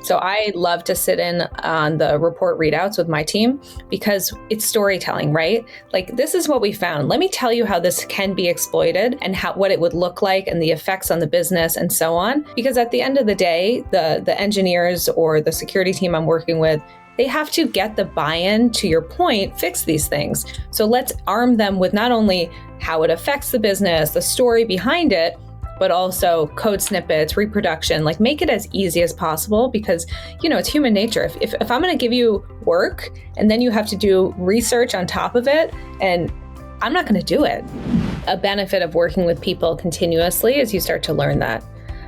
So I love to sit in on the report readouts with my team because it's storytelling, right? Like, this is what we found. Let me tell you how this can be exploited and what it would look like and the effects on the business and so on. Because at the end of the day, the engineers or the security team I'm working with, they have to get the buy-in, to your point, fix these things. So let's arm them with not only how it affects the business, the story behind it, but also code snippets, reproduction, like make it as easy as possible because, it's human nature. If I'm going to give you work and then you have to do research on top of it, and I'm not going to do it. A benefit of working with people continuously is you start to learn that.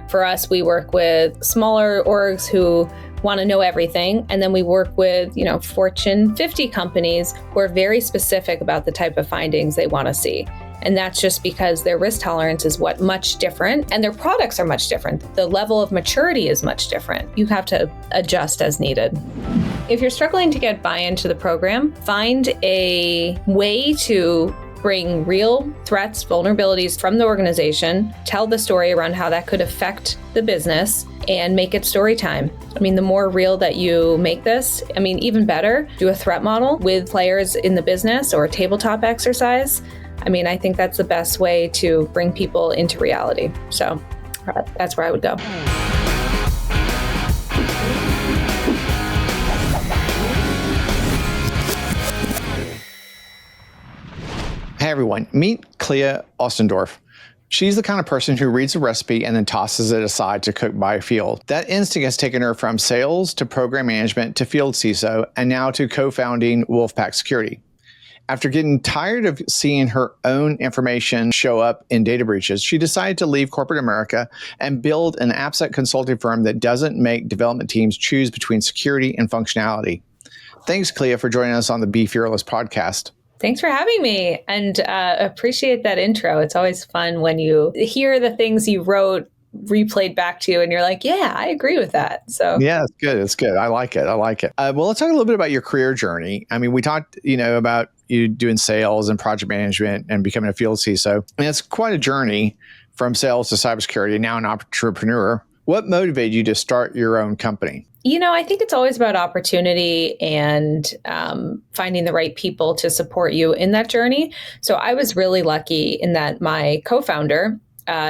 For us, we work with smaller orgs who want to know everything. And then we work with, Fortune 50 companies who are very specific about the type of findings they want to see. And that's just because their risk tolerance is much different and their products are much different. The level of maturity is much different. You have to adjust as needed. If you're struggling to get buy-in to the program, find a way to bring real threats, vulnerabilities from the organization, tell the story around how that could affect the business, and make it story time. The more real that you make this, even better, do a threat model with players in the business or a tabletop exercise. I think that's the best way to bring people into reality. So that's where I would go. Hey everyone, meet Clea Ostendorf. She's the kind of person who reads a recipe and then tosses it aside to cook by field. That instinct has taken her from sales to program management to Field CSO and now to co-founding Wolfpack Security. After getting tired of seeing her own information show up in data breaches, she decided to leave corporate America and build an AppSec consulting firm that doesn't make development teams choose between security and functionality. Thanks, Clea, for joining us on the Be Fearless podcast. Thanks for having me, and appreciate that intro. It's always fun when you hear the things you wrote replayed back to you and you're like, yeah, I agree with that. So yeah, it's good. It's good. I like it. Well, let's talk a little bit about your career journey. We talked, about you doing sales and project management and becoming a field CSO. It's quite a journey from sales to cybersecurity, now an entrepreneur. What motivated you to start your own company? I think it's always about opportunity and finding the right people to support you in that journey. So I was really lucky in that my co-founder,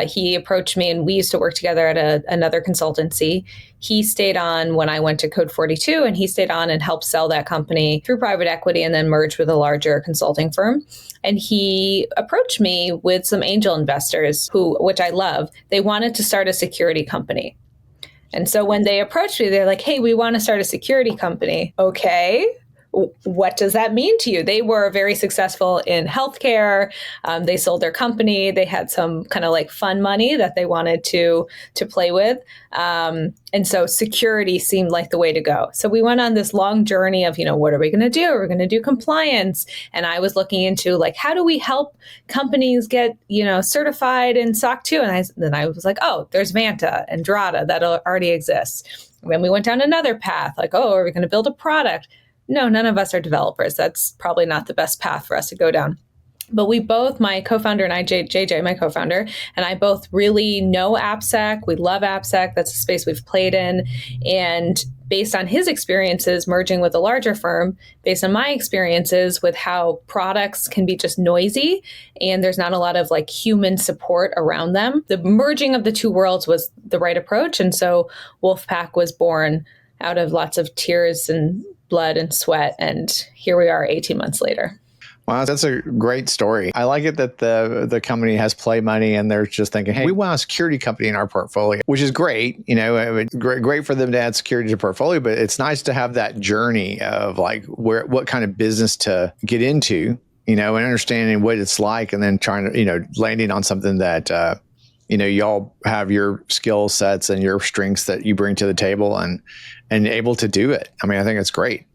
he approached me and we used to work together at another consultancy. He stayed on when I went to Code 42 and he stayed on and helped sell that company through private equity and then merged with a larger consulting firm. And he approached me with some angel investors which I love, they wanted to start a security company. And so when they approached me, they're like, hey, we want to start a security company. Okay. What does that mean to you? They were very successful in healthcare. They sold their company. They had some kind of like fun money that they wanted to play with. And so security seemed like the way to go. So we went on this long journey of, what are we going to do? We're going to do compliance. And I was looking into like, how do we help companies get, certified in SOC 2? And then I was like, oh, there's Vanta and Drata that already exists. And then we went down another path like, oh, are we going to build a product? No, none of us are developers. That's probably not the best path for us to go down. But we both, my co-founder and I, JJ, my co-founder, and I both really know AppSec. We love AppSec. That's a space we've played in. And based on his experiences merging with a larger firm, based on my experiences with how products can be just noisy and there's not a lot of like human support around them, the merging of the two worlds was the right approach. And so Wolfpack was born out of lots of tears and blood and sweat. And here we are 18 months later. Wow, that's a great story. I like it that the company has play money and they're just thinking, hey, we want a security company in our portfolio, which is great. Great for them to add security to portfolio, but it's nice to have that journey of like what kind of business to get into, and understanding what it's like and then trying to, landing on something that, y'all have your skill sets and your strengths that you bring to the table and able to do it. I think it's great.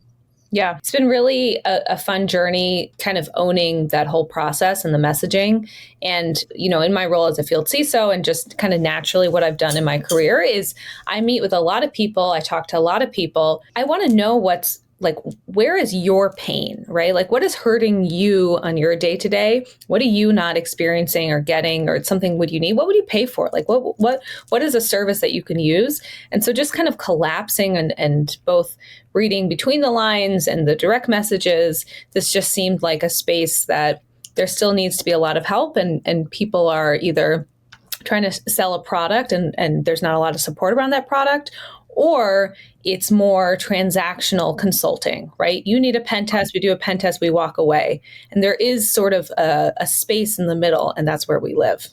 Yeah, it's been really a fun journey kind of owning that whole process and the messaging. And, in my role as a field CSO and just kind of naturally what I've done in my career is I meet with a lot of people. I talk to a lot of people. I want to know what's like, where is your pain, right? Like, what is hurting you on your day to day? What are you not experiencing or getting, or something would you need? What would you pay for? Like, what is a service that you can use? And so just kind of collapsing and both reading between the lines and the direct messages, this just seemed like a space that there still needs to be a lot of help, and people are either trying to sell a product and there's not a lot of support around that product, or it's more transactional consulting, right? You need a pen test, we do a pen test, we walk away. And there is sort of a space in the middle, and that's where we live.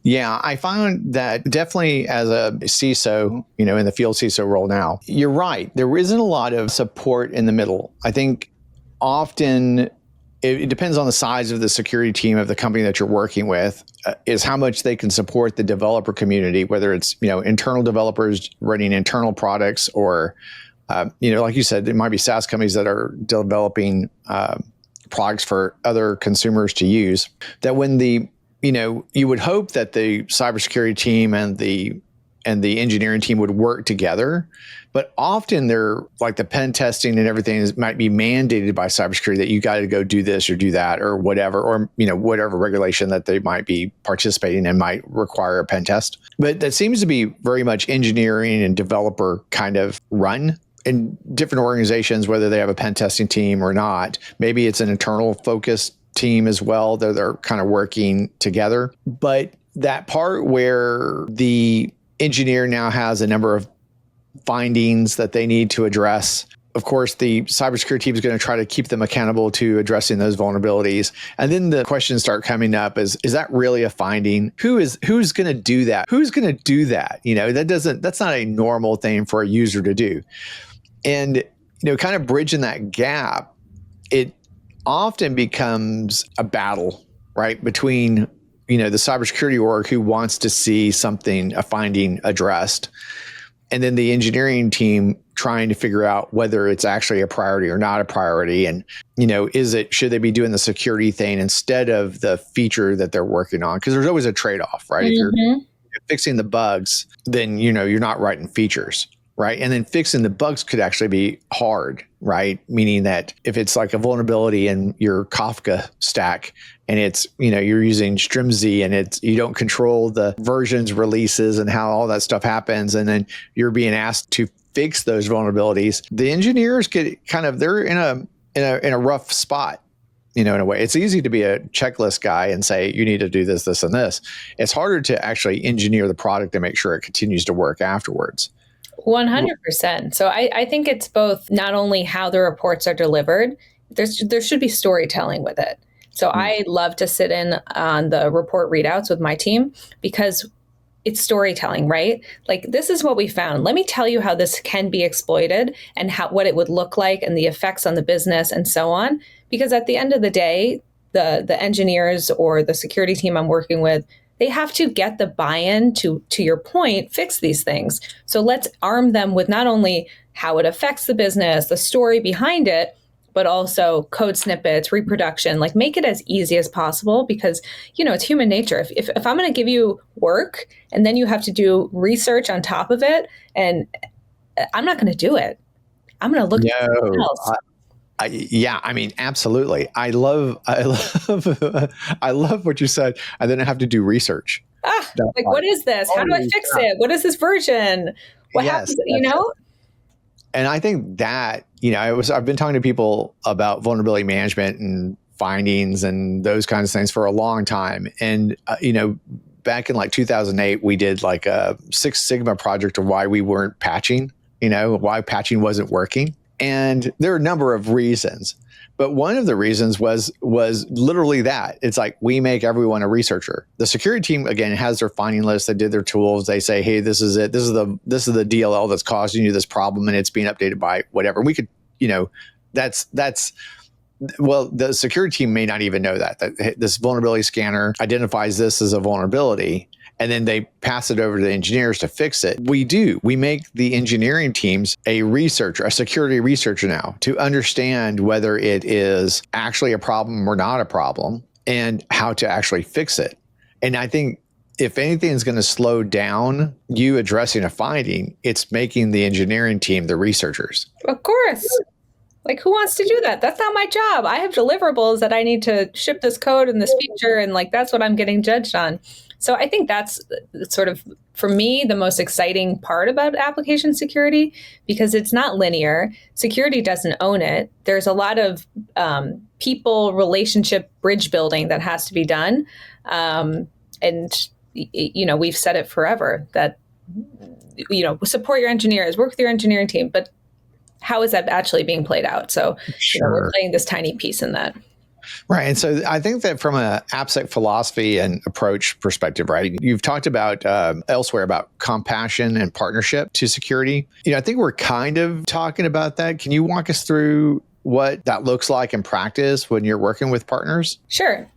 Yeah, I found that definitely as a CISO, in the field CISO role now, you're right. There isn't a lot of support in the middle. I think often it depends on the size of the security team of the company that you're working with, is how much they can support the developer community, whether it's, internal developers running internal products or, like you said, it might be SaaS companies that are developing products for other consumers to use. That when you would hope that the cybersecurity team and the engineering team would work together, but often they're like the pen testing and everything might be mandated by cybersecurity that you got to go do this or do that or whatever, or whatever regulation that they might be participating in might require a pen test. But that seems to be very much engineering and developer kind of run in different organizations, whether they have a pen testing team or not. Maybe it's an internal focused team as well. They're kind of working together. But that part where the engineer now has a number of findings that they need to address. Of course, the cybersecurity team is going to try to keep them accountable to addressing those vulnerabilities. And then the questions start coming up is that really a finding? Who's going to do that? Who's going to do that? That's not a normal thing for a user to do. And, kind of bridging that gap, it often becomes a battle, right? Between, the cybersecurity org who wants to see a finding addressed, and then the engineering team trying to figure out whether it's actually a priority or not a priority. And, should they be doing the security thing instead of the feature that they're working on? Because there's always a trade-off, right? Mm-hmm. If you're fixing the bugs, then, you're not writing features, right? And then fixing the bugs could actually be hard, right? Meaning that if it's like a vulnerability in your Kafka stack, and it's, you're using Strimzi and you don't control the versions releases and how all that stuff happens. And then you're being asked to fix those vulnerabilities. The engineers they're in a rough spot, in a way. It's easy to be a checklist guy and say, you need to do this, this, and this. It's harder to actually engineer the product and make sure it continues to work afterwards. 100%. So I think it's both not only how the reports are delivered, there should be storytelling with it. So I love to sit in on the report readouts with my team because it's storytelling, right? Like, this is what we found. Let me tell you how this can be exploited and what it would look like and the effects on the business and so on. Because at the end of the day, the engineers or the security team I'm working with, they have to get the buy-in to your point, fix these things. So let's arm them with not only how it affects the business, the story behind it, but also code snippets, reproduction, like make it as easy as possible because, it's human nature. If I'm going to give you work and then you have to do research on top of it, and I'm not going to do it. I'm going to look at something else. Absolutely. I love what you said. I then have to do research. What is this? How do I fix it? What is this version? What happens, And I think that, I've been talking to people about vulnerability management and findings and those kinds of things for a long time. And, back in like 2008, we did like a Six Sigma project of why we weren't patching, why patching wasn't working. And there are a number of reasons. But one of the reasons was literally that. It's like, we make everyone a researcher. The security team, again, has their finding list. They did their tools. They say, hey, this is it. This is the DLL that's causing you this problem, and it's being updated by whatever. We could, well, the security team may not even know that this vulnerability scanner identifies this as a vulnerability. And then they pass it over to the engineers to fix it. We make the engineering teams a security researcher now, to understand whether it is actually a problem or not a problem and how to actually fix it. And I think if anything is going to slow down you addressing a finding, it's making the engineering team the researchers. Of course. Like, who wants to do that? That's not my job. I have deliverables that I need to ship this code and this feature, and like that's what I'm getting judged on. So I think that's sort of, for me, the most exciting part about application security, because it's not linear. Security doesn't own it. There's a lot of people relationship bridge building that has to be done. And we've said it forever that, support your engineers, work with your engineering team, but how is that actually being played out? So we're playing this tiny piece in that. Right. And so I think that from a AppSec philosophy and approach perspective, right, you've talked about elsewhere about compassion and partnership to security. I think we're kind of talking about that. Can you walk us through what that looks like in practice when you're working with partners? Sure.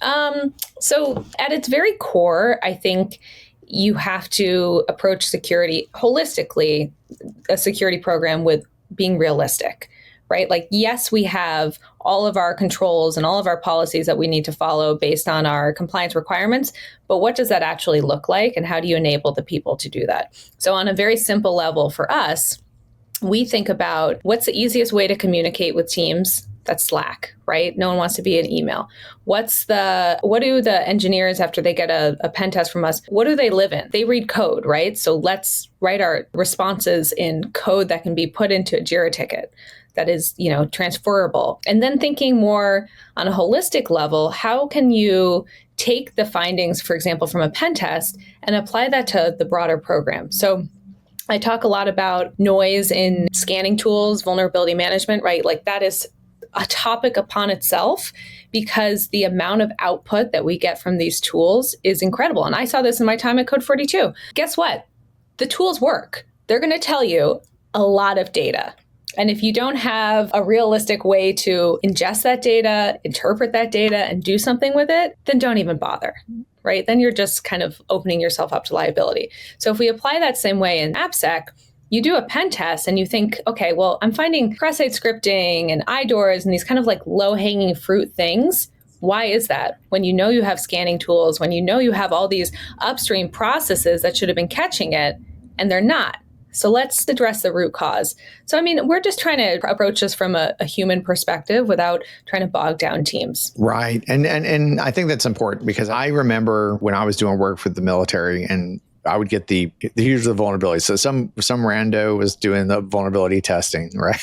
So at its very core, I think you have to approach security holistically, a security program with being realistic, right? Like, yes, we have all of our controls and all of our policies that we need to follow based on our compliance requirements, but what does that actually look like? And how do you enable the people to do that? So on a very simple level for us, we think about what's the easiest way to communicate with teams. That's Slack, right? No one wants to be an email. What do the engineers, after they get a pen test from us, what do they live in? They read code, right? So let's write our responses in code that can be put into a Jira ticket that is, transferable. And then thinking more on a holistic level, how can you take the findings, for example, from a pen test and apply that to the broader program? So I talk a lot about noise in scanning tools, vulnerability management, right? Like that is a topic upon itself, because the amount of output that we get from these tools is incredible. And I saw this in my time at Code 42. Guess what? The tools work. They're going to tell you a lot of data. And if you don't have a realistic way to ingest that data, interpret that data, and do something with it, then don't even bother, right? Then you're just kind of opening yourself up to liability. So if we apply that same way in AppSec, you do a pen test and you think, okay, well, I'm finding cross-site scripting and IDORs and these kind of like low-hanging fruit things. Why is that? When you know you have scanning tools, when you know you have all these upstream processes that should have been catching it, and they're not. So let's address the root cause. So, I mean, we're just trying to approach this from a human perspective without trying to bog down teams. Right. And I think that's important, because I remember when I was doing work for the military, and I would get here's the vulnerability. So some rando was doing the vulnerability testing, right?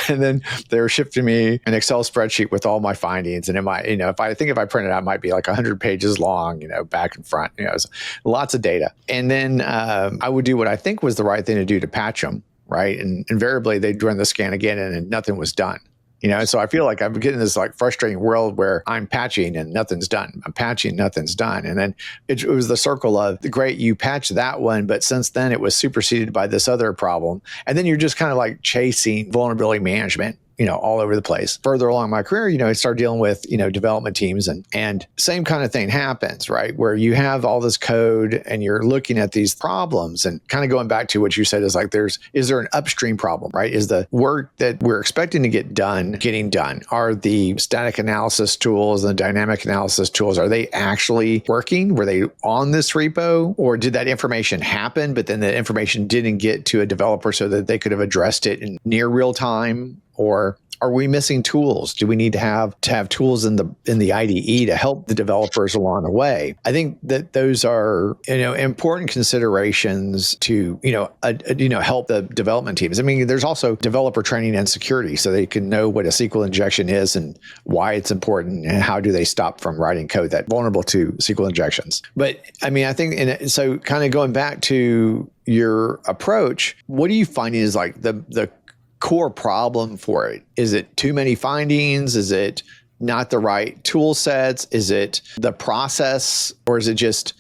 And then they were shipping me an Excel spreadsheet with all my findings. And it might, if I print it out, it might be like 100 pages long, back and front, lots of data. And then I would do what I think was the right thing to do to patch them, right? And invariably they'd run the scan again and nothing was done. So I feel like I'm getting this like frustrating world where I'm patching and nothing's done. I'm patching, nothing's done. And then it was the circle of, great, you patched that one, but since then it was superseded by this other problem. And then you're just kind of like chasing vulnerability management, all over the place. Further along my career, I started dealing with, development teams, and same kind of thing happens, right? Where you have all this code and you're looking at these problems, and kind of going back to what you said is like, is there an upstream problem, right? Is the work that we're expecting to get done, getting done? Are the static analysis tools and the dynamic analysis tools, are they actually working? Were they on this repo? Or did that information happen, but then the information didn't get to a developer so that they could have addressed it in near real time? Or are we missing tools? Do we need to have tools in the IDE to help the developers along the way? I think that those are important considerations to help the development teams. I mean, there's also developer training and security, so they can know what a SQL injection is and why it's important, and how do they stop from writing code that's vulnerable to SQL injections. But I mean, I think so. Kind of going back to your approach, what are you finding is like the core problem for it? Is it too many findings? Is it not the right tool sets? Is it the process, or is it just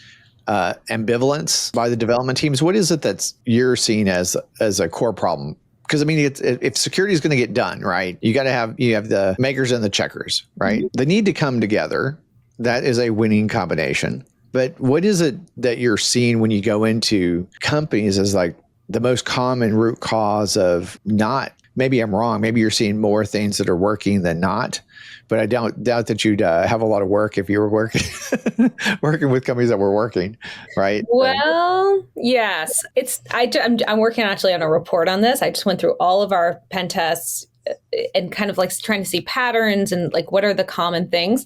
ambivalence by the development teams? What is it that's you're seeing as a core problem? Because I mean, if security is going to get done, right, you have the makers and the checkers, right? They need to come together. That is a winning combination. But what is it that you're seeing when you go into companies as like the most common root cause of not, maybe I'm wrong, maybe you're seeing more things that are working than not, but I doubt that you'd have a lot of work if you were working with companies that were working, right? Well, yes. I'm working actually on a report on this. I just went through all of our pen tests and kind of like trying to see patterns and like what are the common things.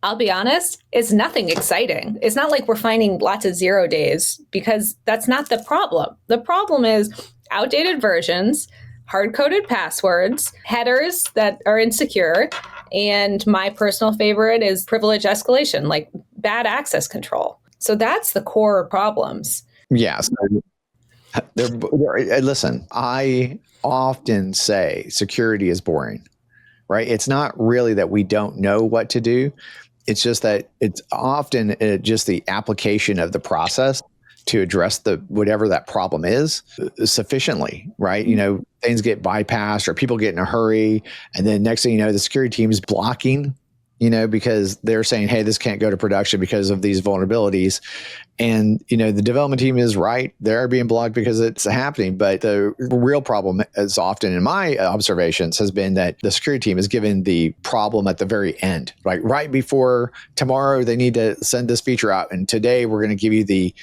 I'll be honest, it's nothing exciting. It's not like we're finding lots of 0 days, because that's not the problem. The problem is outdated versions, hard-coded passwords, headers that are insecure, and my personal favorite is privilege escalation, like bad access control. So that's the core problems. Yes. Listen, I often say security is boring, right? It's not really that we don't know what to do. It's just that it's often just the application of the process to address whatever that problem is sufficiently, right? Things get bypassed or people get in a hurry. And then next thing you know, the security team is blocking, because they're saying, hey, this can't go to production because of these vulnerabilities. And, the development team is right. They're being blocked because it's happening. But the real problem, as often in my observations, has been that the security team is given the problem at the very end, like right before tomorrow, they need to send this feature out. And today we're going to give you the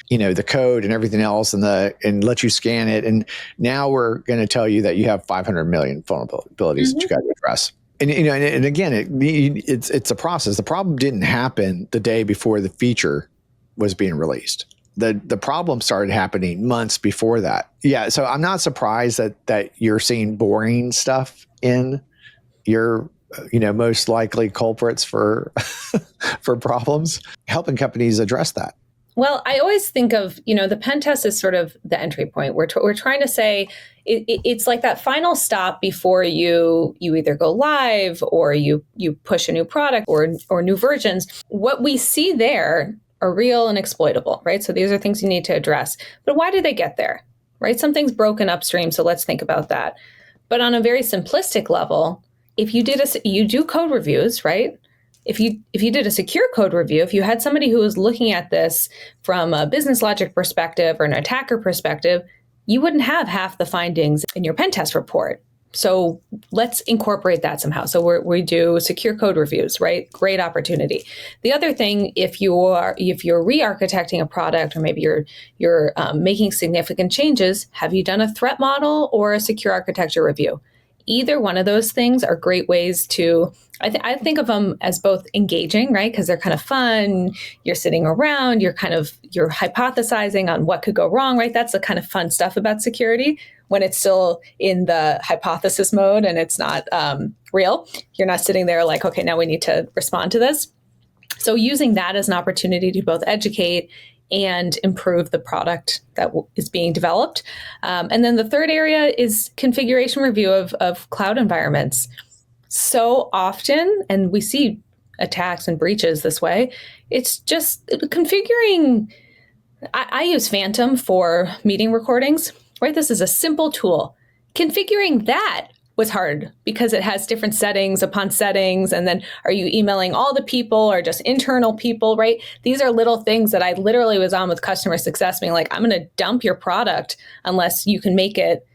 code and everything else and let you scan it. And now we're going to tell you that you have 500 million vulnerabilities that you got to address. And again, it's a process. The problem didn't happen the day before the feature was being released. The problem started happening months before that. Yeah, so I'm not surprised that you're seeing boring stuff in your most likely culprits for for problems. Helping companies address that. Well, I always think of, the pen test is sort of the entry point. We're trying to say it's like that final stop before you either go live or you push a new product or new versions. What we see there are real and exploitable, right? So these are things you need to address. But why do they get there, right? Something's broken upstream, so let's think about that. But on a very simplistic level, if you do code reviews, right? If you did a secure code review, if you had somebody who was looking at this from a business logic perspective or an attacker perspective, you wouldn't have half the findings in your pen test report. So let's incorporate that somehow. So we do secure code reviews, right? Great opportunity. The other thing, if you're re-architecting a product, or maybe you're making significant changes, have you done a threat model or a secure architecture review? Either one of those things are great ways to, I think of them as both engaging, right? Because they're kind of fun. You're sitting around, you're hypothesizing on what could go wrong, right? That's the kind of fun stuff about security when it's still in the hypothesis mode and it's not real. You're not sitting there like, okay, now we need to respond to this. So using that as an opportunity to both educate and improve the product that is being developed. And then the third area is configuration review of cloud environments. So often, and we see attacks and breaches this way, it's just configuring. I use Phantom for meeting recordings, right? This is a simple tool. Configuring that was hard because it has different settings upon settings. And then are you emailing all the people or just internal people, right? These are little things that I literally was on with customer success being like, I'm going to dump your product unless you can make it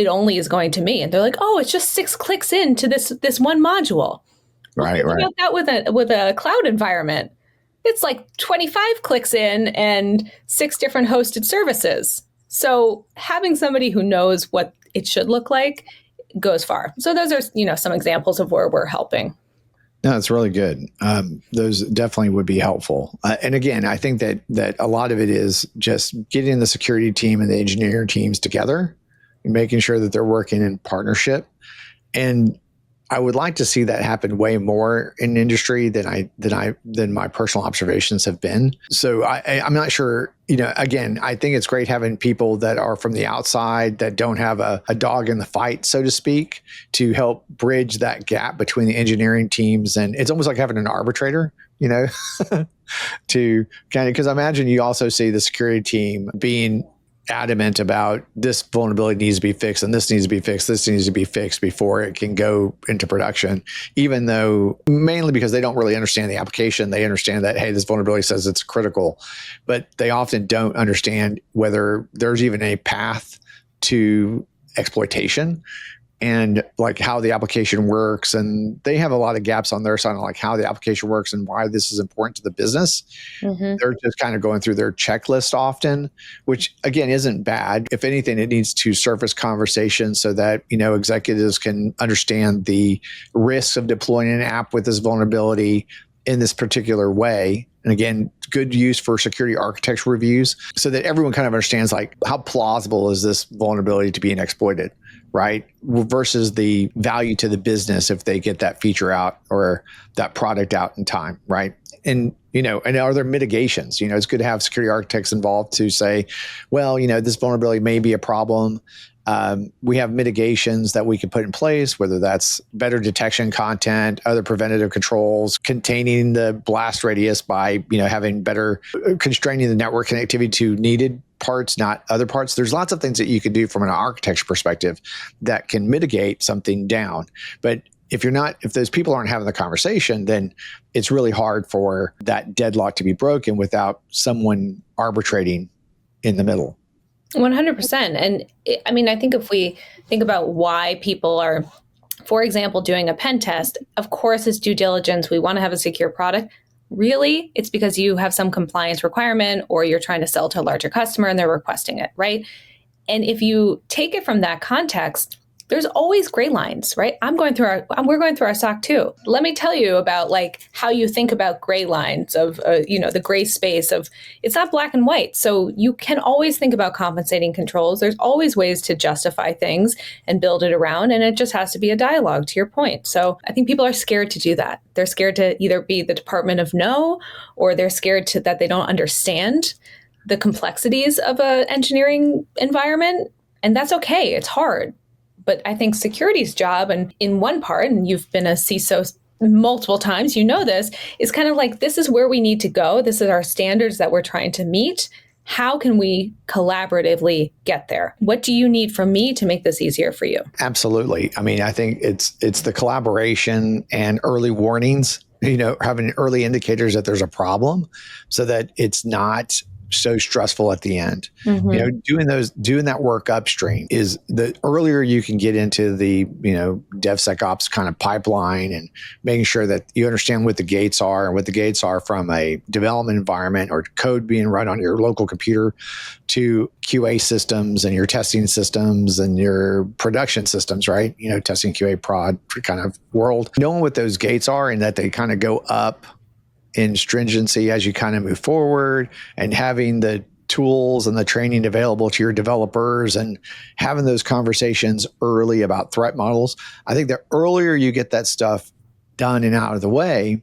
only is going to me. And they're like, oh, it's just 6 clicks into this one module. Right. Think about that with a cloud environment. It's like 25 clicks in and 6 different hosted services. So having somebody who knows what it should look like goes far. So those are, some examples of where we're helping. No, it's really good. Those definitely would be helpful. And again, I think that a lot of it is just getting the security team and the engineering teams together, and making sure that they're working in partnership. And I would like to see that happen way more in industry than my personal observations have been. So I'm not sure, again, I think it's great having people that are from the outside that don't have a dog in the fight, so to speak, to help bridge that gap between the engineering teams. And it's almost like having an arbitrator, to kind of, because I imagine you also see the security team being adamant about this vulnerability needs to be fixed and this needs to be fixed, this needs to be fixed before it can go into production, even though mainly because they don't really understand the application. They understand that, hey, this vulnerability says it's critical, but they often don't understand whether there's even a path to exploitation and like how the application works. And they have a lot of gaps on their side on like how the application works and why this is important to the business. They're just kind of going through their checklist often, which again isn't bad. If anything, it needs to surface conversation so that, executives can understand the risks of deploying an app with this vulnerability in this particular way. And again, good use for security architecture reviews so that everyone kind of understands like how plausible is this vulnerability to being exploited, right? Versus the value to the business if they get that feature out or that product out in time, right? And, and are there mitigations? It's good to have security architects involved to say, well, this vulnerability may be a problem. We have mitigations that we can put in place, whether that's better detection content, other preventative controls, containing the blast radius by, having better constraining the network connectivity to needed parts, not other parts. There's lots of things that you can do from an architecture perspective that can mitigate something down. But if those people aren't having the conversation, then it's really hard for that deadlock to be broken without someone arbitrating in the middle. 100%. And I think if we think about why people are, for example, doing a pen test, of course, it's due diligence. We want to have a secure product. Really, it's because you have some compliance requirement or you're trying to sell to a larger customer and they're requesting it, right? And if you take it from that context, there's always gray lines, right? we're going through our SOC too. Let me tell you about like how you think about gray lines of, the gray space of, it's not black and white. So you can always think about compensating controls. There's always ways to justify things and build it around. And it just has to be a dialogue, to your point. So I think people are scared to do that. They're scared to either be the Department of No, or they're scared that they don't understand the complexities of an engineering environment. And that's okay. It's hard. But I think security's job, and in one part, and you've been a CISO multiple times, this, is kind of like, this is where we need to go. This is our standards that we're trying to meet. How can we collaboratively get there? What do you need from me to make this easier for you? Absolutely. I think it's the collaboration and early warnings, having early indicators that there's a problem so that it's not so stressful at the end. Doing that work upstream is the earlier you can get into the, DevSecOps kind of pipeline and making sure that you understand what the gates are and what the gates are from a development environment or code being run on your local computer to QA systems and your testing systems and your production systems, right? Testing QA prod kind of world. Knowing what those gates are and that they kind of go up in stringency as you kind of move forward, and having the tools and the training available to your developers and having those conversations early about threat models. I think the earlier you get that stuff done and out of the way,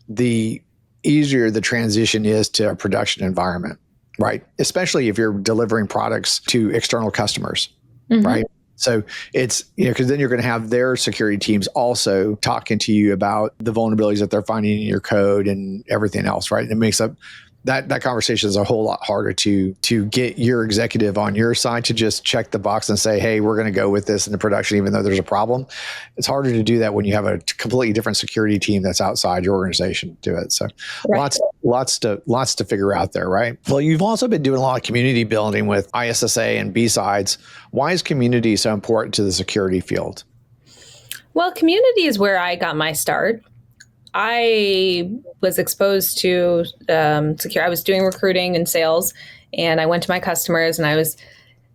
the easier the transition is to a production environment, right? Especially if you're delivering products to external customers, right? So it's, because then you're going to have their security teams also talking to you about the vulnerabilities that they're finding in your code and everything else, right? And it makes up that conversation is a whole lot harder to get your executive on your side to just check the box and say, hey, we're going to go with this into production, even though there's a problem. It's harder to do that when you have a completely different security team that's outside your organization to do it. So right. Lots to figure out there, right? Well, you've also been doing a lot of community building with ISSA and B-Sides. Why is community so important to the security field? Well, community is where I got my start. I was exposed to I was doing recruiting and sales, and I went to my customers and I was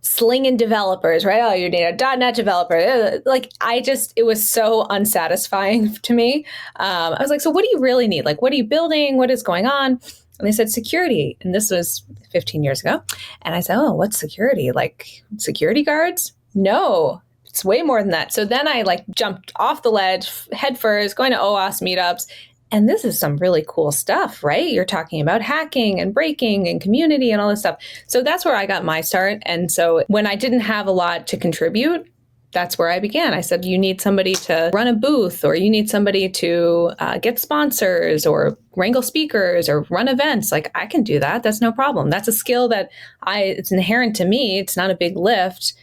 slinging developers, right? Oh, you need a .NET developer. It was so unsatisfying to me. I was like, so what do you really need? Like, what are you building? What is going on? And they said security. And this was 15 years ago. And I said, oh, what's security? Like security guards? No. It's way more than that. So then I jumped off the ledge head first, going to OWASP meetups. And this is some really cool stuff, right? You're talking about hacking and breaking and community and all this stuff. So that's where I got my start. And so when I didn't have a lot to contribute, that's where I began. I said, you need somebody to run a booth, or you need somebody to get sponsors or wrangle speakers or run events. Like, I can do that. That's no problem. That's a skill that it's inherent to me. It's not a big lift.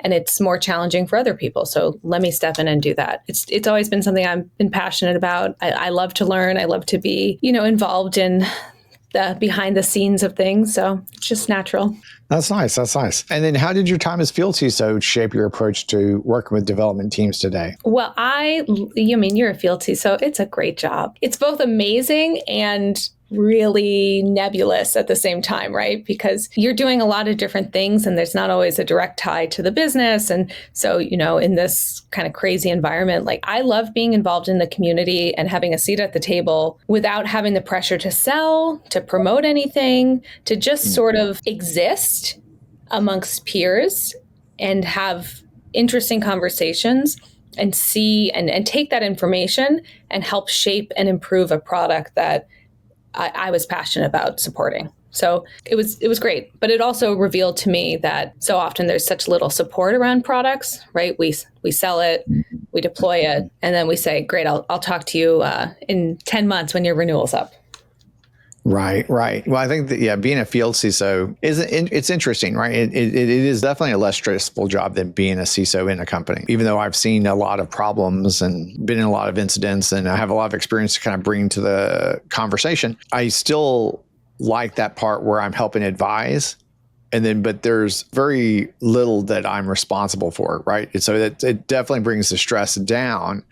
And it's more challenging for other people. So let me step in and do that. It's always been something I've been passionate about. I love to learn. I love to be, involved in the behind the scenes of things. So it's just natural. That's nice. That's nice. And then how did your time as field CISO shape your approach to working with development teams today? Well, you're a field CISO. It's a great job. It's both amazing and really nebulous at the same time, right? Because you're doing a lot of different things and there's not always a direct tie to the business. And so, in this kind of crazy environment, like I love being involved in the community and having a seat at the table without having the pressure to sell, to promote anything, to just sort of exist amongst peers and have interesting conversations and see and take that information and help shape and improve a product that I was passionate about supporting. So it was great, but it also revealed to me that so often there's such little support around products, right? We sell it, we deploy it, and then we say, great, I'll talk to you in 10 months when your renewal's up. Right. Well, I think that, being a field CISO it's interesting, right? It is definitely a less stressful job than being a CISO in a company. Even though I've seen a lot of problems and been in a lot of incidents and I have a lot of experience to kind of bring to the conversation, I still like that part where I'm helping advise. But there's very little that I'm responsible for, right? And so it definitely brings the stress down.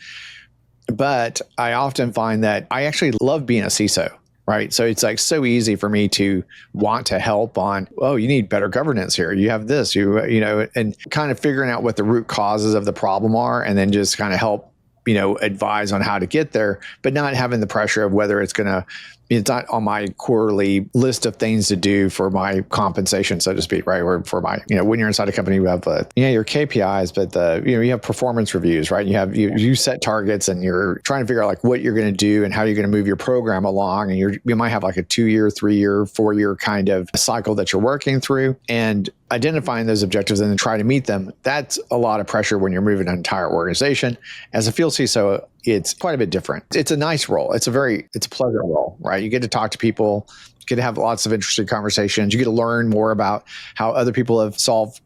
But I often find that I actually love being a CISO. Right. So it's like so easy for me to want to help on, oh, you need better governance here. You have this, and kind of figuring out what the root causes of the problem are and then just kind of help, advise on how to get there, but not having the pressure of whether it's not on my quarterly list of things to do for my compensation, so to speak, right? Or for my, when you're inside a company, you have, your KPIs, but you have performance reviews, right? You set targets and you're trying to figure out like what you're going to do and how you're going to move your program along. And you might have like a 2-year, 3-year, 4-year kind of cycle that you're working through, and identifying those objectives and then try to meet them. That's a lot of pressure when you're moving an entire organization. As a field CISO, it's quite a bit different. It's a nice role. It's a pleasant role, right? You get to talk to people, you get to have lots of interesting conversations. You get to learn more about how other people have solved,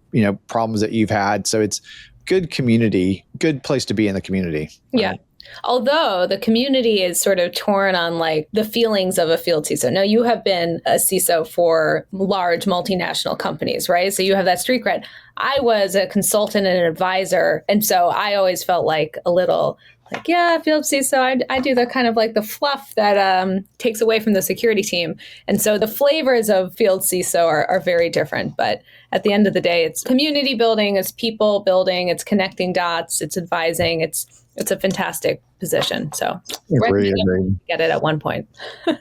problems that you've had. So it's good community, good place to be in the community. Right? Yeah. Although the community is sort of torn on like the feelings of a field CISO. Now, you have been a CISO for large multinational companies, right? So you have that street cred. I was a consultant and an advisor. And so I always felt like a little like, yeah, field CISO, I do the kind of like the fluff that takes away from the security team. And so the flavors of field CISO are very different. But at the end of the day, it's community building, it's people building, it's connecting dots, it's advising, it's a fantastic position. So Agree. Get it at one point.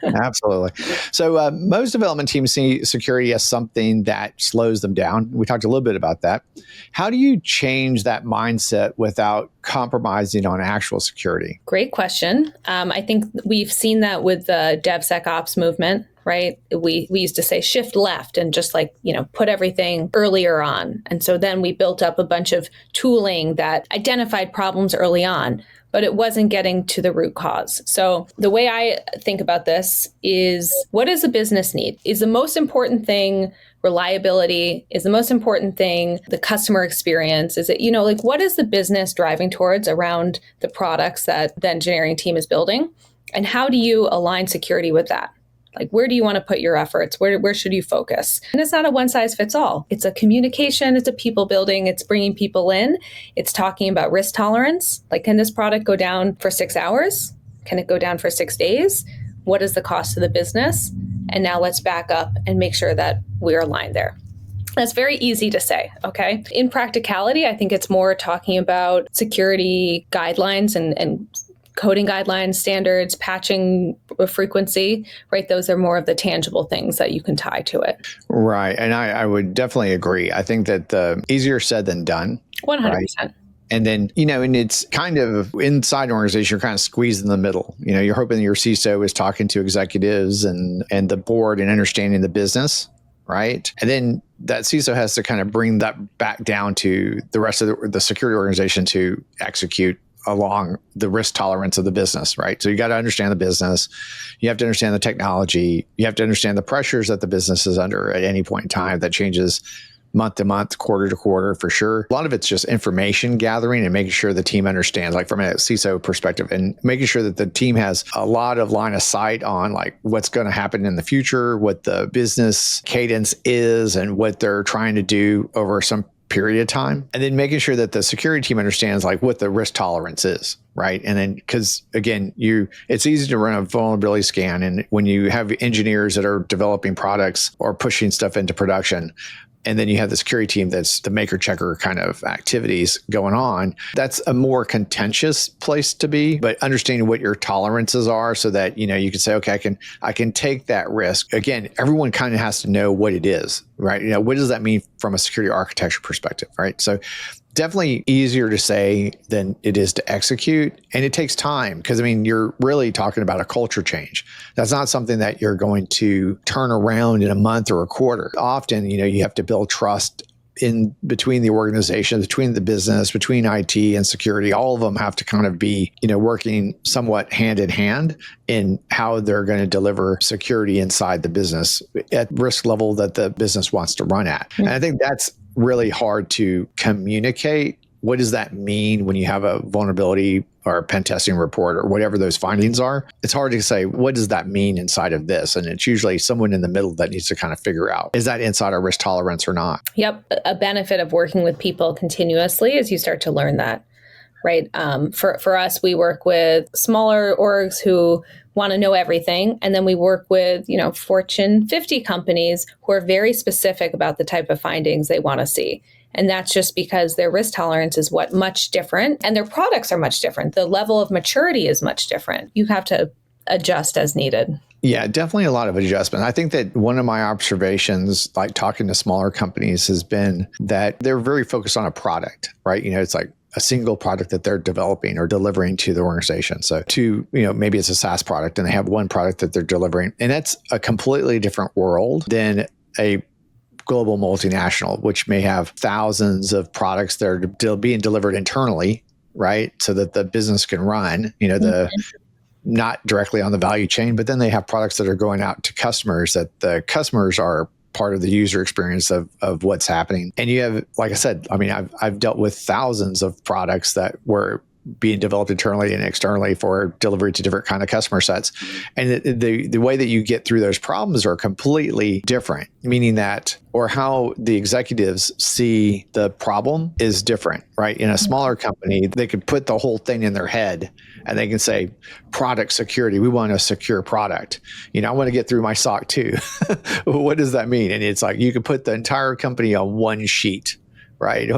Absolutely. So most development teams see security as something that slows them down. We talked a little bit about that. How do you change that mindset without compromising on actual security? Great question. I think we've seen that with the DevSecOps movement, right? We used to say shift left and just like, put everything earlier on. And so then we built up a bunch of tooling that identified problems early on, but it wasn't getting to the root cause. So the way I think about this is, what does the business need? Is the most important thing reliability? Is the most important thing the customer experience? Is it, what is the business driving towards around the products that the engineering team is building? And how do you align security with that? Like, where do you want to put your efforts? Where should you focus? And it's not a one size fits all. It's a communication, it's a people building, it's bringing people in. It's talking about risk tolerance. Like, can this product go down for 6 hours? Can it go down for 6 days? What is the cost to the business? And now let's back up and make sure that we're aligned there. That's very easy to say, okay? In practicality, I think it's more talking about security guidelines and coding guidelines, standards, patching frequency, right? Those are more of the tangible things that you can tie to it. Right. And I would definitely agree. I think that easier said than done. 100%. Right? And then, and it's kind of inside an organization, you're kind of squeezed in the middle. You're hoping your CISO is talking to executives and the board and understanding the business, right? And then that CISO has to kind of bring that back down to the rest of the security organization to execute along the risk tolerance of the business, right? So you got to understand the business. You have to understand the technology. You have to understand the pressures that the business is under at any point in time that changes month to month, quarter to quarter for sure. A lot of it's just information gathering and making sure the team understands, like from a CISO perspective, and making sure that the team has a lot of line of sight on like what's going to happen in the future, what the business cadence is, and what they're trying to do over some period of time. And then making sure that the security team understands like what the risk tolerance is, right? And then, because again, it's easy to run a vulnerability scan. And when you have engineers that are developing products or pushing stuff into production, and then you have the security team that's the maker checker kind of activities going on, that's a more contentious place to be. But understanding what your tolerances are so that, you can say, okay, I can take that risk. Again, everyone kind of has to know what it is, right? What does that mean from a security architecture perspective, right? So definitely easier to say than it is to execute. And it takes time because, you're really talking about a culture change. That's not something that you're going to turn around in a month or a quarter. Often, you have to build trust in between the organization, between the business, between IT and security. All of them have to kind of be, working somewhat hand in hand in how they're going to deliver security inside the business at risk level that the business wants to run at. And I think that's really hard to communicate. What does that mean when you have a vulnerability or a pen testing report or whatever those findings are? It's hard to say, what does that mean inside of this? And it's usually someone in the middle that needs to kind of figure out, is that inside our risk tolerance or not? Yep. A benefit of working with people continuously is you start to learn that, right? For us, we work with smaller orgs who want to know everything. And then we work with, Fortune 50 companies who are very specific about the type of findings they want to see. And that's just because their risk tolerance is much different and their products are much different. The level of maturity is much different. You have to adjust as needed. Yeah, definitely a lot of adjustment. I think that one of my observations, like talking to smaller companies, has been that they're very focused on a product, right? It's like a single product that they're developing or delivering to the organization. So maybe it's a SaaS product and they have one product that they're delivering. And that's a completely different world than a global multinational, which may have thousands of products that are being delivered internally, right? So that the business can run, not directly on the value chain, but then they have products that are going out to customers that the customers are part of the user experience of what's happening. And you have, like I said, I've dealt with thousands of products that were being developed internally and externally for delivery to different kind of customer sets. And the way that you get through those problems are completely different, meaning that, or how the executives see the problem is different, right? In a smaller company, they could put the whole thing in their head and they can say, product security, we want a secure product. I want to get through my SOC 2. What does that mean? And it's like, you could put the entire company on one sheet, right?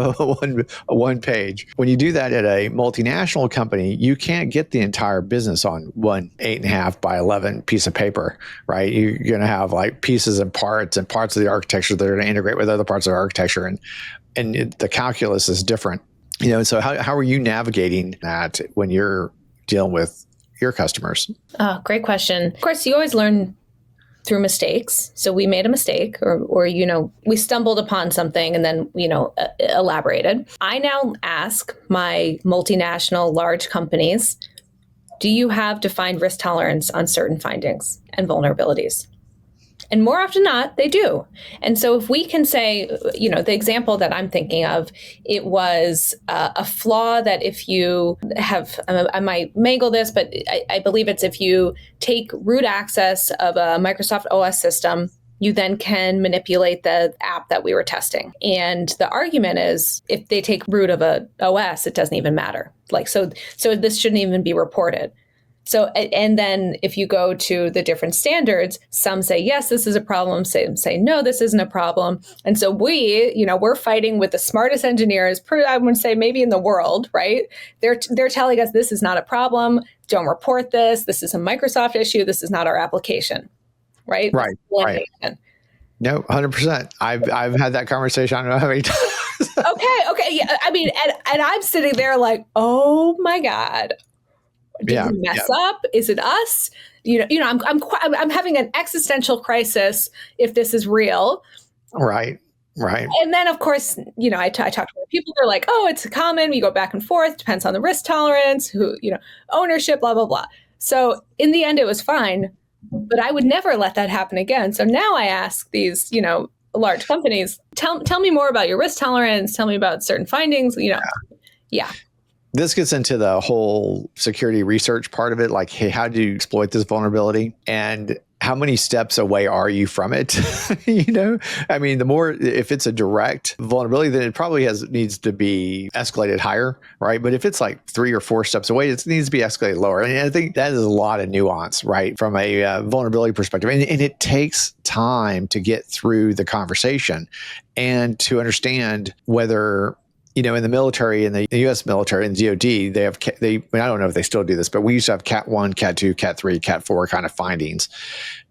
one page. When you do that at a multinational company, you can't get the entire business on one 8.5 by 11 piece of paper, right? You're going to have like pieces and parts of the architecture that are going to integrate with other parts of the architecture. And the calculus is different. So how are you navigating that when you're dealing with your customers? Oh, great question. Of course, you always learn through mistakes. So we made a mistake or we stumbled upon something and then, elaborated. I now ask my multinational large companies, do you have defined risk tolerance on certain findings and vulnerabilities? And more often than not, they do. And so if we can say, the example that I'm thinking of, it was a flaw that if you have, I might mangle this, but I believe it's if you take root access of a Microsoft OS system, you then can manipulate the app that we were testing. And the argument is if they take root of a OS, it doesn't even matter. So this shouldn't even be reported. So, and then if you go to the different standards, some say, yes, this is a problem, say, no, this isn't a problem. And so we're fighting with the smartest engineers, I would say maybe in the world, right? They're telling us this is not a problem. Don't report this. This is a Microsoft issue. This is not our application, right? Right. No, 100%. I've had that conversation. I don't know how many times. Okay. Yeah. And I'm sitting there like, oh my God. Did we mess up? Is it us? I'm having an existential crisis if this is real. Right. And then, of course, I talk to people. They're like, "Oh, it's common. We go back and forth. Depends on the risk tolerance, ownership, blah blah blah." So in the end, it was fine. But I would never let that happen again. So now I ask these, large companies. Tell me more about your risk tolerance. Tell me about certain findings. Yeah. This gets into the whole security research part of it. Like, hey, how do you exploit this vulnerability? And how many steps away are you from it? I mean, the more, if it's a direct vulnerability, then it probably needs to be escalated higher, right? But if it's like 3 or 4 steps away, it needs to be escalated lower. And I think that is a lot of nuance, right? From a vulnerability perspective. And it takes time to get through the conversation and to understand whether, in the military, in the U.S. military and DoD, I don't know if they still do this, but we used to have Cat 1, Cat 2, Cat 3, Cat 4 kind of findings.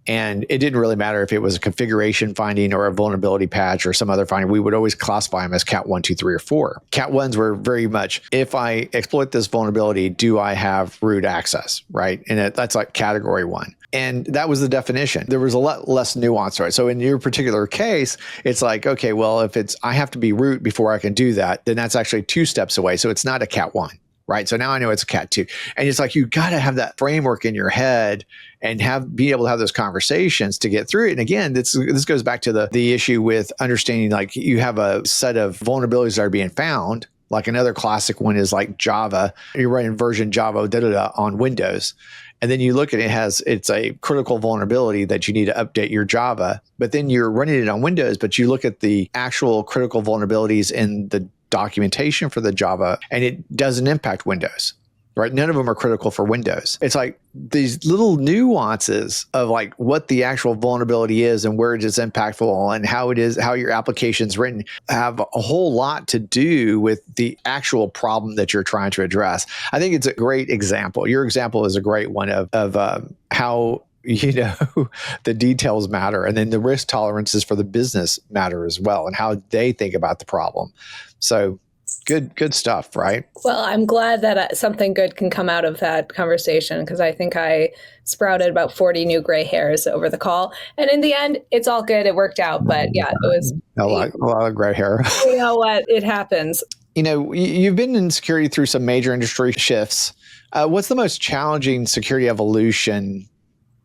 And it didn't really matter if it was a configuration finding or a vulnerability patch or some other finding. We would always classify them as Cat 1, 2, 3, or 4. Cat 1s were very much, if I exploit this vulnerability, do I have root access, right? And that's like category 1. And that was the definition. There was a lot less nuance, right? So in your particular case, it's like, okay, well, if I have to be root before I can do that, then that's actually 2 steps away. So it's not a Cat 1. Right. So now I know it's a Cat 2. And it's like, you got to have that framework in your head and be able to have those conversations to get through it. And again, this goes back to the issue with understanding, like, you have a set of vulnerabilities that are being found. Like another classic one is like Java. You're writing version Java on Windows. And then you look at it's a critical vulnerability that you need to update your Java, but then you're running it on Windows, but you look at the actual critical vulnerabilities in the documentation for the Java, and it doesn't impact Windows, right? None of them are critical for Windows. It's like these little nuances of like what the actual vulnerability is and where it is impactful and how your application's written have a whole lot to do with the actual problem that you're trying to address. I think it's a great example. Your example is a great one of how the details matter, and then the risk tolerances for the business matter as well, and how they think about the problem. So good stuff, right? Well, I'm glad that something good can come out of that conversation, because I think I sprouted about 40 new gray hairs over the call. And in the end, it's all good. It worked out. But yeah, it was a lot of gray hair. You know what? It happens. You've been in security through some major industry shifts. What's the most challenging security evolution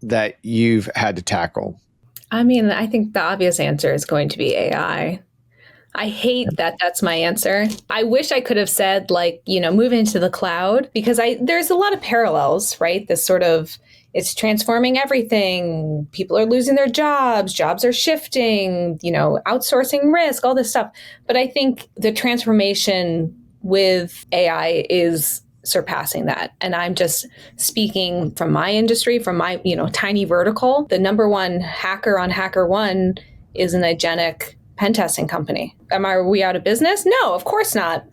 that you've had to tackle? I mean, I think the obvious answer is going to be AI. I hate that that's my answer. I wish I could have said, like, move into the cloud, because there's a lot of parallels, right? This sort of, it's transforming everything. People are losing their jobs are shifting, outsourcing risk, all this stuff. But I think the transformation with AI is surpassing that. And I'm just speaking from my industry, from my, tiny vertical. The number one hacker on HackerOne is an agentic pen testing company. Are we out of business? No, of course not.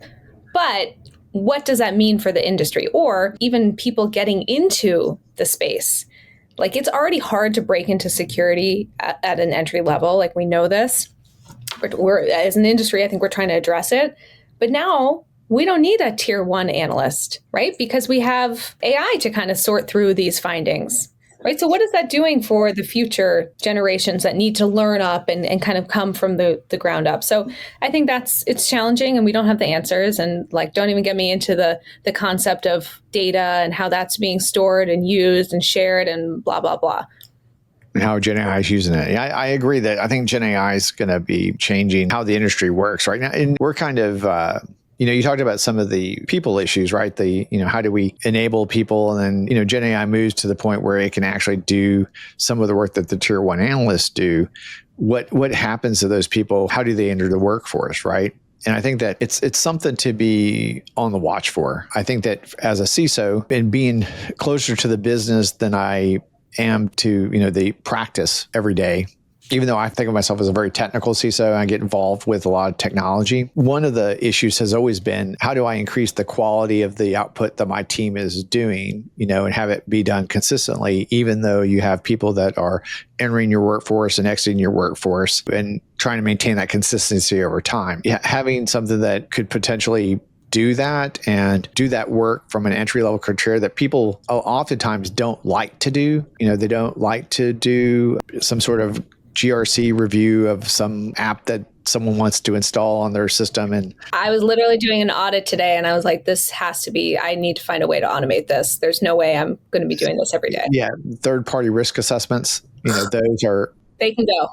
But what does that mean for the industry, or even people getting into the space? Like, it's already hard to break into security at an entry level. Like, we know this. We're as an industry, I think we're trying to address it. But now we don't need a tier 1 analyst, right? Because we have AI to kind of sort through these findings. Right. So what is that doing for the future generations that need to learn up and kind of come from the ground up? So I think it's challenging, and we don't have the answers. And like, don't even get me into the concept of data and how that's being stored and used and shared and blah, blah, blah. And how Gen AI is using it. I agree that I think Gen AI is going to be changing how the industry works right now. And we're kind of, you talked about some of the people issues, right? How do we enable people? And then, Gen AI moves to the point where it can actually do some of the work that the tier 1 analysts do. What happens to those people? How do they enter the workforce, right? And I think that it's something to be on the watch for. I think that as a CISO, and being closer to the business than I am to, the practice every day, even though I think of myself as a very technical CISO, I get involved with a lot of technology. One of the issues has always been, how do I increase the quality of the output that my team is doing, and have it be done consistently, even though you have people that are entering your workforce and exiting your workforce, and trying to maintain that consistency over time. Yeah, having something that could potentially do that and do that work from an entry-level criteria that people oftentimes don't like to do. They don't like to do some sort of GRC review of some app that someone wants to install on their system. And I was literally doing an audit today, and I was like, I need to find a way to automate this. There's no way I'm going to be doing this every day. Yeah. Third-party risk assessments, those are... They can go.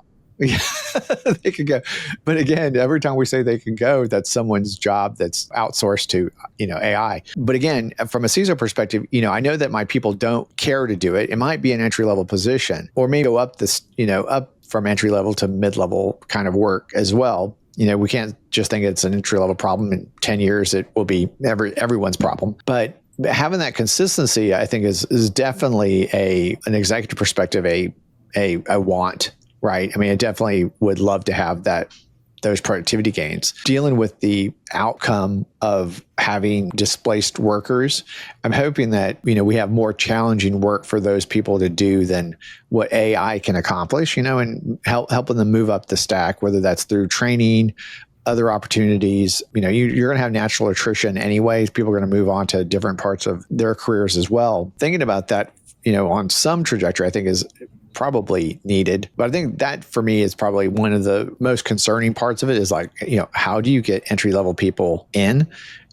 They could go. But again, every time we say they can go, that's someone's job that's outsourced to, AI. But again, from a CISO perspective, I know that my people don't care to do it. It might be an entry level position, or maybe go up this, up from entry level to mid level kind of work as well. We can't just think it's an entry level problem. In 10 years, it will be everyone's problem. But having that consistency, I think, is definitely an executive perspective, a want, right? I mean, I definitely would love to have those productivity gains. Dealing with the outcome of having displaced workers, I'm hoping that, we have more challenging work for those people to do than what AI can accomplish, and helping them move up the stack, whether that's through training, other opportunities. You're going to have natural attrition anyways. People are going to move on to different parts of their careers as well. Thinking about that, on some trajectory, I think is probably needed. But I think that for me is probably one of the most concerning parts of it is like, how do you get entry level people in?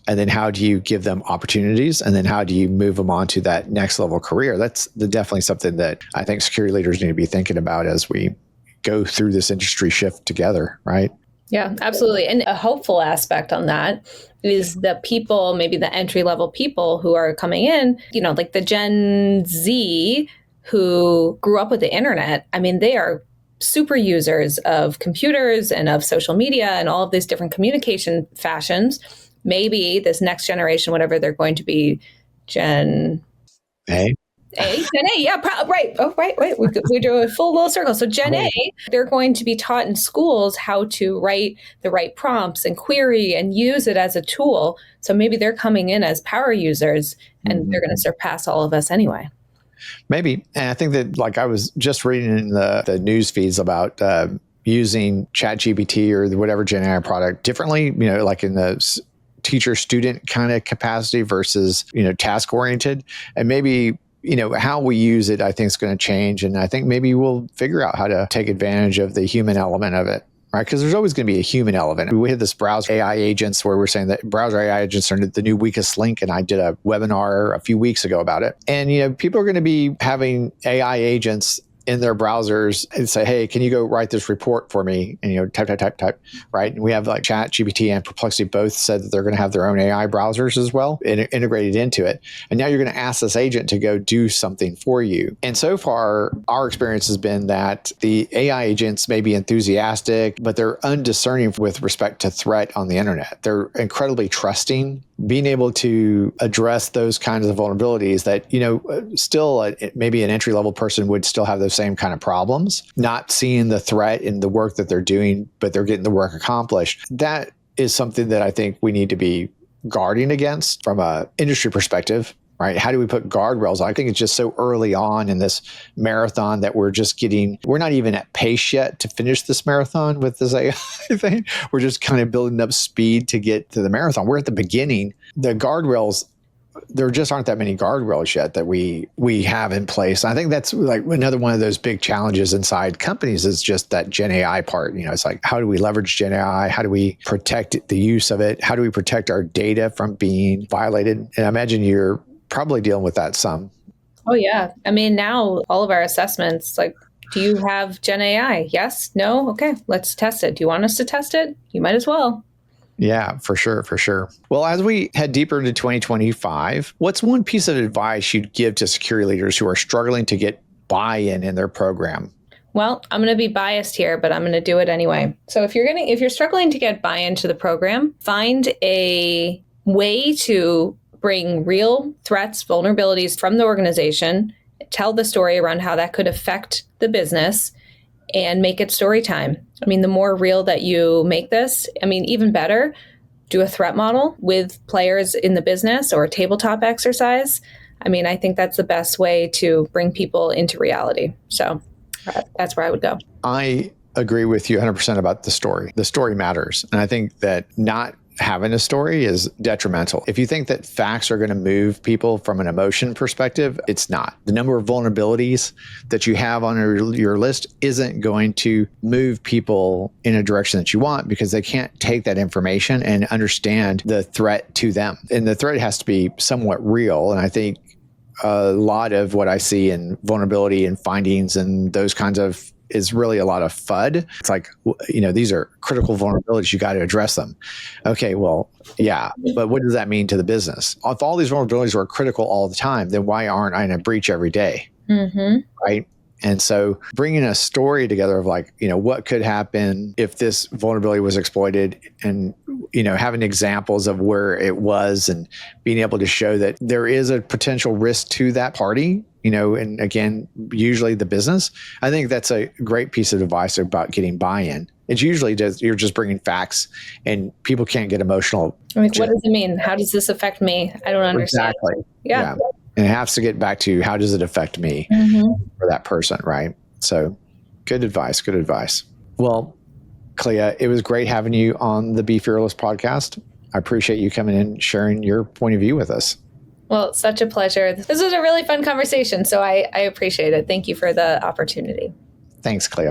And then how do you give them opportunities? And then how do you move them on to that next level career? That's definitely something that I think security leaders need to be thinking about as we go through this industry shift together, right? Yeah, absolutely. And a hopeful aspect on that is the people, maybe the entry level people who are coming in, like the Gen Z who grew up with the internet. I mean, they are super users of computers and of social media and all of these different communication fashions. Maybe this next generation, whatever they're going to be, Gen A. Gen A, yeah, right. Oh, right. We drew a full little circle. So Gen A, they're going to be taught in schools how to write the right prompts and query and use it as a tool. So maybe they're coming in as power users and they're going to surpass all of us anyway. Maybe. And I think that, like, I was just reading in the news feeds about using ChatGPT or whatever Gen AI product differently, like in the teacher student kind of capacity versus, task oriented. And maybe, how we use it, I think is going to change. And I think maybe we'll figure out how to take advantage of the human element of it. Right, because there's always going to be a human element. We had this browser AI agents where we're saying that browser AI agents are the new weakest link, and I did a webinar a few weeks ago about it. And people are going to be having AI agents in their browsers and say, hey, can you go write this report for me? And type, right? And we have like ChatGPT and Perplexity both said that they're going to have their own AI browsers as well, integrated into it. And now you're going to ask this agent to go do something for you. And so far, our experience has been that the AI agents may be enthusiastic, but they're undiscerning with respect to threat on the internet. They're incredibly trusting. Being able to address those kinds of vulnerabilities that, still maybe an entry-level person would still have those same kind of problems, not seeing the threat in the work that they're doing, but they're getting the work accomplished. That is something that I think we need to be guarding against from an industry perspective, right? How do we put guardrails? I think it's just so early on in this marathon that we're not even at pace yet to finish this marathon with this AI thing. We're just kind of building up speed to get to the marathon. We're at the beginning. The guardrails, there just aren't that many guardrails yet that we have in place. I think that's like another one of those big challenges inside companies is just that Gen AI part. It's like, how do we leverage Gen AI? How do we protect the use of it? How do we protect our data from being violated? And I imagine you're probably dealing with that some. Oh, yeah. I mean, now all of our assessments, like, do you have Gen AI? Yes? No? Okay, let's test it. Do you want us to test it? You might as well. Yeah, for sure. Well, as we head deeper into 2025, what's one piece of advice you'd give to security leaders who are struggling to get buy-in in their program? Well, I'm going to be biased here, but I'm going to do it anyway. So if you're struggling to get buy-in to the program, find a way to bring real threats, vulnerabilities from the organization, tell the story around how that could affect the business, and make it story time. I mean, the more real that you make this, even better, do a threat model with players in the business or a tabletop exercise. I think that's the best way to bring people into reality. So that's where I would go. I agree with you 100% about the story. The story matters. And I think that not having a story is detrimental. If you think that facts are going to move people from an emotion perspective, it's not. The number of vulnerabilities that you have on your list isn't going to move people in a direction that you want because they can't take that information and understand the threat to them. And the threat has to be somewhat real. And I think a lot of what I see in vulnerability and findings and those kinds of is really a lot of FUD. It's like, these are critical vulnerabilities. You got to address them. Okay, well, yeah, but what does that mean to the business? If all these vulnerabilities are critical all the time, then why aren't I in a breach every day? Right? And so bringing a story together of like, what could happen if this vulnerability was exploited, and, having examples of where it was and being able to show that there is a potential risk to that party, and again, usually the business. I think that's a great piece of advice about getting buy-in. It's usually you're just bringing facts and people can't get emotional. Like, what does it mean? How does this affect me? I don't understand. Exactly. Yeah. And it has to get back to how does it affect me for that person, right? So good advice. Well, Clea, it was great having you on the Be Fearless podcast. I appreciate you coming in and sharing your point of view with us. Well, such a pleasure. This was a really fun conversation, so I appreciate it. Thank you for the opportunity. Thanks, Clea.